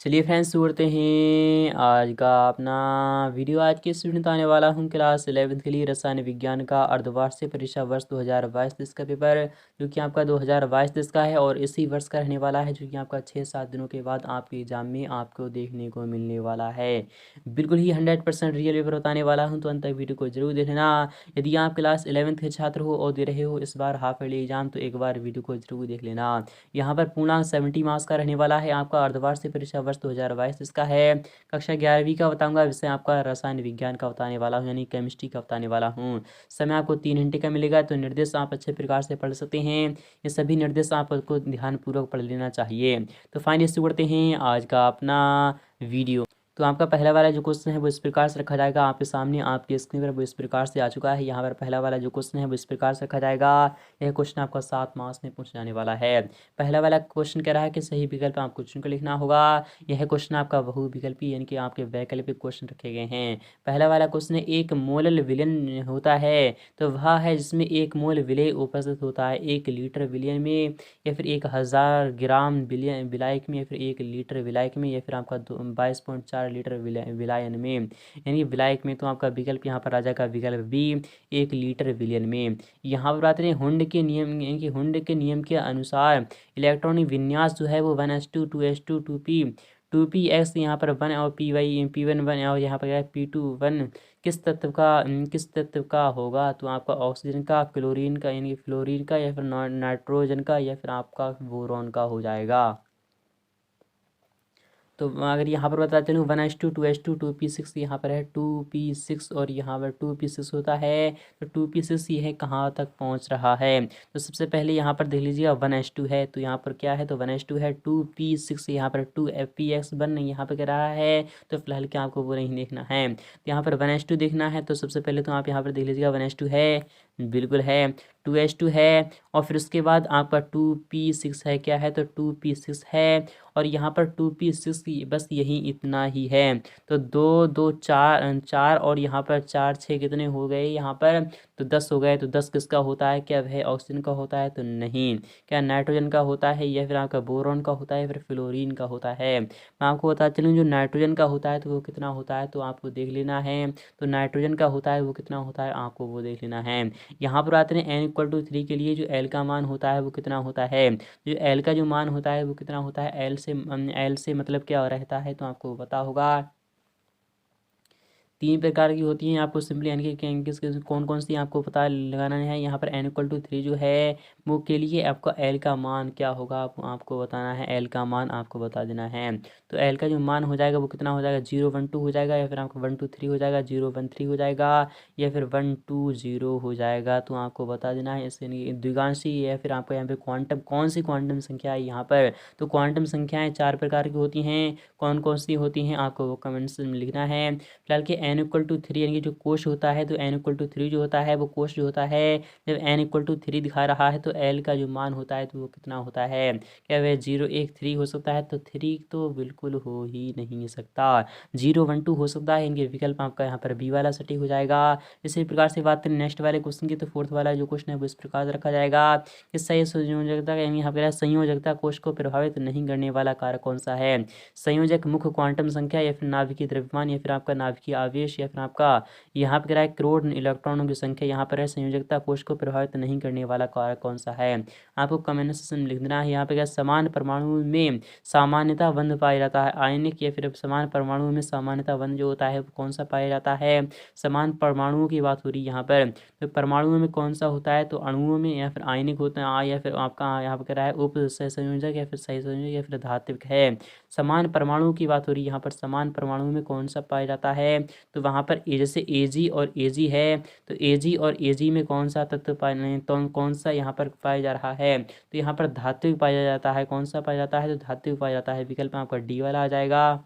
चलिए फ्रेंड्स शुरू करते हैं आज का अपना वीडियो। आज के स्टूडेंट आने वाला हूँ क्लास 11th के लिए रसायन विज्ञान का अर्धवार्षिक परीक्षा वर्ष 2022 का पेपर, जो कि आपका 2022 का है और इसी वर्ष का रहने वाला है, जो कि आपका 6-7 दिनों के बाद आपके एग्जाम में आपको देखने को मिलने वाला है। बिल्कुल ही 100% रियल पेपर बताने वाला हूँ, तो अंत तक वीडियो को जरूर देख लेना। यदि आप क्लास 11th के छात्र हो और दे रहे हो इस बार हाफ ईयरली एग्जाम, तो एक बार वीडियो को जरूर देख लेना। यहाँ पर पूर्णांक 70 मार्क्स का रहने वाला है। आपका अर्धवार्षिक परीक्षा वर्ष 2022 इसका है। कक्षा 11वीं का बताऊंगा, विषय आपका रसायन विज्ञान का बताने वाला हूँ, यानी केमिस्ट्री का बताने वाला हूँ। समय आपको 3 घंटे का मिलेगा, तो निर्देश आप अच्छे प्रकार से पढ़ सकते हैं। ये सभी निर्देश आपको ध्यानपूर्वक पढ़ लेना चाहिए। तो फाइनली शुरू करते हैं आज का अपना वीडियो। तो आपका पहला वाला जो क्वेश्चन है वो इस प्रकार से रखा जाएगा आपके सामने, आपके स्क्रीन पर वो इस प्रकार से आ चुका है। यहाँ पर पहला वाला जो क्वेश्चन है वो इस प्रकार से रखा जाएगा। यह क्वेश्चन आपका 7 मार्क्स में पूछा जाने वाला है। पहला वाला क्वेश्चन कह रहा है कि सही विकल्प आपको चुनकर लिखना होगा। यह क्वेश्चन आपका बहुविकल्पी यानी कि आपके वैकल्पिक क्वेश्चन रखे गए हैं। पहला वाला क्वेश्चन है, एक मोल विलयन होता है तो वह है जिसमें एक मोल विलेय उपस्थित होता है 1 लीटर विलयन में, या फिर 1000 ग्राम विलायक में, या फिर 1 लीटर विलायक में, या फिर आपका 22.4 लीटर विलायन में। यानी विलायक में तो आपका विकल्प यहाँ पर आ जाएगा विकल्प बी, 1 लीटर विलयन में। यहाँ पर बात करें हुंड के नियम, यानी कि हुंड के नियम के अनुसार इलेक्ट्रॉनिक विन्यास जो है वो 1s2 2s2 2p 2px यहाँ पर 1 और p1 1 और यहाँ पर p2 1 किस तत्व का होगा। तो आपका ऑक्सीजन का, क्लोरीन का यानी फ्लोरीन का, या फिर नाइट्रोजन का, या फिर आपका बोरॉन का हो जाएगा। तो अगर यहाँ पर बता चलूँ 1s2 2s2 2p6, यहाँ पर है 2p6 और यहाँ पर 2p6 होता है। तो 2p6 ये है कहाँ तक पहुँच रहा है। तो सबसे पहले यहाँ पर देख लीजिएगा 1s2 है, तो यहाँ पर क्या है, तो 1s2 है। 2p6 यहाँ पर 2px1 यहाँ पर कह रहा है, तो फिलहाल क्या आपको वो नहीं देखना है। तो यहाँ पर 1s2 देखना है, तो सबसे पहले तो आप यहाँ पर देख लीजिएगा 1s2 है, बिल्कुल है। 2s2 है और फिर उसके बाद आपका 2p6 है, क्या है, तो 2p6 है। और यहाँ पर 2p6 बस यही इतना ही है। तो 2 2 4 4 और यहाँ पर 4 6 कितने हो गए यहाँ पर, तो 10 हो गए। तो 10 किसका होता है, क्या वह ऑक्सीजन का होता है, तो नहीं। क्या नाइट्रोजन का होता है, या फिर आपका बोरॉन का होता है, फिर फ्लोरीन का होता है। मैं आपको बता चलूँ जो नाइट्रोजन का होता है तो वो कितना होता है, तो आपको देख लेना है। तो नाइट्रोजन का होता है वो कितना होता है, आपको वो देख लेना है। यहाँ पर आते हैं n=3 के लिए जो एल का मान होता है वो कितना होता है। जो एल का जो मान होता है वो कितना होता है, एल से मतलब क्या रहता है, तो आपको पता होगा। 3 प्रकार की होती हैं, आपको सिंपली यानी कि किस कौन कौन सी आपको पता लगाना है। यहाँ पर n=3 जो है वो के लिए आपका एल का मान क्या होगा, आपको बताना है। एल का मान आपको बता देना है। तो एल का जो मान हो जाएगा वो कितना हो जाएगा, 0 1 2 हो जाएगा, या फिर आपका 1 2 3 हो जाएगा, 0 1 3 हो जाएगा, या फिर 1 2 0 हो जाएगा। तो आपको बता देना है इससे द्विगांशी, या फिर आपको यहाँ पे क्वांटम, कौन सी क्वांटम संख्या है यहाँ पर। तो क्वांटम संख्याएँ 4 प्रकार की होती हैं, कौन कौन सी होती हैं आपको वो कमेंट्स में लिखना है। फिलहाल कि n=3 यानी कि जो कोश होता है, तो n=3 जो होता है वो कोश जो होता है, जब n=3 दिखा रहा है तो l का जो मान होता है तो वो कितना होता है। क्या वह 0 1 3 हो सकता है, तो 3 तो बिल्कुल हो ही नहीं सकता। 0 1 2 हो सकता है, इनके विकल्प आपका यहाँ पर बी वाला सटीक हो जाएगा। इसी प्रकार से बात करें नेक्स्ट वाले क्वेश्चन की, तो फोर्थ वाला जो क्वेश्चन है वो इस प्रकार से रखा जाएगा कि सही संयोजकता यानी यहाँ पर संयोजकता कोश को प्रभावित नहीं करने वाला कारक कौन सा है। संयोजक मुख्य क्वांटम संख्या, या फिर नाभिकीय द्रव्यमान, या फिर आपका नाभिकीय आवेश, या फिर आपका यहाँ पर क्या है करोड़ इलेक्ट्रॉनों की संख्या। यहाँ पर है संयोजकता कोश को प्रभावित नहीं करने वाला कारक कौन सा है, आपको कमेंट सेक्शन में लिख देना है। यहाँ पे क्या समान परमाणु में सामान्यता बंध पाया जाता है, आयनिक या फिर समान परमाणु में सामान्यता बंध जो होता है वो कौन सा पाया जाता है। समान परमाणुओं की बात हो रही है यहाँ पर, तो परमाणुओं में कौन सा होता है, तो अणुओं में, या फिर आयनिक होता है, या फिर आपका यहाँ पर कह रहा है उप सहसंयोजक, या फिर सही संयोजक, या फिर धात्विक है। समान परमाणु की बात हो रही है यहाँ पर, समान परमाणु में कौन सा पाया जाता है, तो वहाँ पर जैसे Ag और Ag है, तो Ag और Ag में कौन सा तत्व पाया, तो कौन सा यहाँ पर पाया जा रहा है, तो यहाँ पर धात्विक पाया जाता है। कौन सा पाया जाता है, तो धात्विक पाया जाता है। विकल्प में आपका डी वाला आ जाएगा।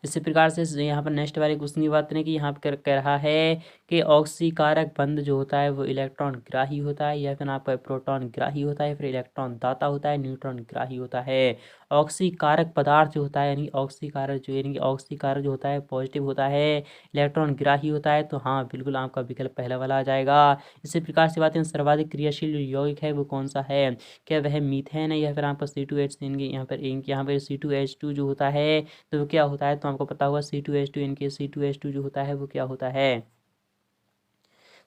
इसी प्रकार से यहाँ पर नेक्स्ट वाले क्वेश्चन की बात करें कि यहाँ पर कह रहा है कि ऑक्सीकारक बंध जो होता है वो इलेक्ट्रॉन ग्राही होता है, या फिर आपका प्रोटॉन ग्राही होता है, फिर इलेक्ट्रॉन दाता होता है, न्यूट्रॉन ग्राही होता है। ऑक्सीकारक पदार्थ जो होता है यानी ऑक्सीकारक जो होता है पॉजिटिव होता है, इलेक्ट्रॉन ग्राही होता है। तो हाँ बिल्कुल आपका विकल्प पहला वाला आ जाएगा। इसी प्रकार से बात है सर्वाधिक क्रियाशील जो यौगिक है वो कौन सा है, क्या वह मीथेन है या फिर आपका C2H यहाँ पर C2H2 जो होता है तो वो क्या होता है, तो आपको पता होगा C2H2 जो होता है वो क्या होता है,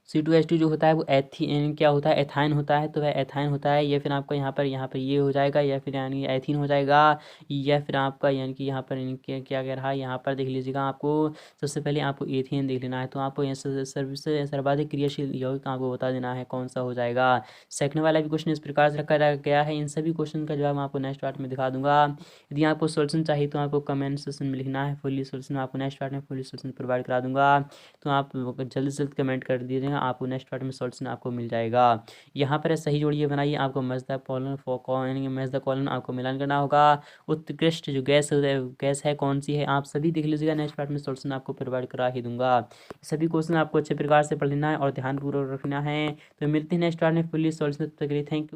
C2H2 जो होता है वो एथीन क्या होता है, एथाइन होता है। तो वह एथाइन होता है, या फिर आपका यहाँ पर ये हो जाएगा, या फिर यानी एथीन हो जाएगा, या फिर आपका यानी कि यहाँ पर क्या कह रहा है, यहाँ पर देख लीजिएगा। आपको सबसे पहले आपको एथेन देख लेना है। तो आपको यहाँ से सर्वाधिक क्रियाशील यौगिक आपको बता देना है कौन सा हो जाएगा। सेकंड वाला भी क्वेश्चन इस प्रकार से रखा गया है। इन सभी क्वेश्चन का जवाब आपको नेक्स्ट पार्ट में दिखा दूंगा। यदि आपको सोल्यूशन चाहिए तो आपको कमेंट सेक्शन में लिखना है, फुली सोल्यूशन आपको नेक्स्ट पार्ट में फुली सोल्यूशन प्रोवाइड करा दूंगा। तो आप जल्द से जल्द कमेंट कर दीजिएगा, आपको नेक्स्ट पार्ट में सॉल्यूशन आपको मिल जाएगा। यहाँ पर सही जोड़िए बनाइए, आपको मैच द कॉलन आपको मिलान करना होगा। उत्कृष्ट जो गैस है कौन सी है, आप सभी देख लीजिएगा, नेक्स्ट पार्ट में सॉल्यूशन आपको प्रोवाइड करा ही दूंगा। सभी क्वेश्चन आपको अच्छे प्रकार से पढ़ लेना है और ध्यानपूर्वक रखना है। तो मिलते हैं नेक्स्ट पार्ट में फुल्ली सॉल्यूशन। तक के लिए थैंक यू।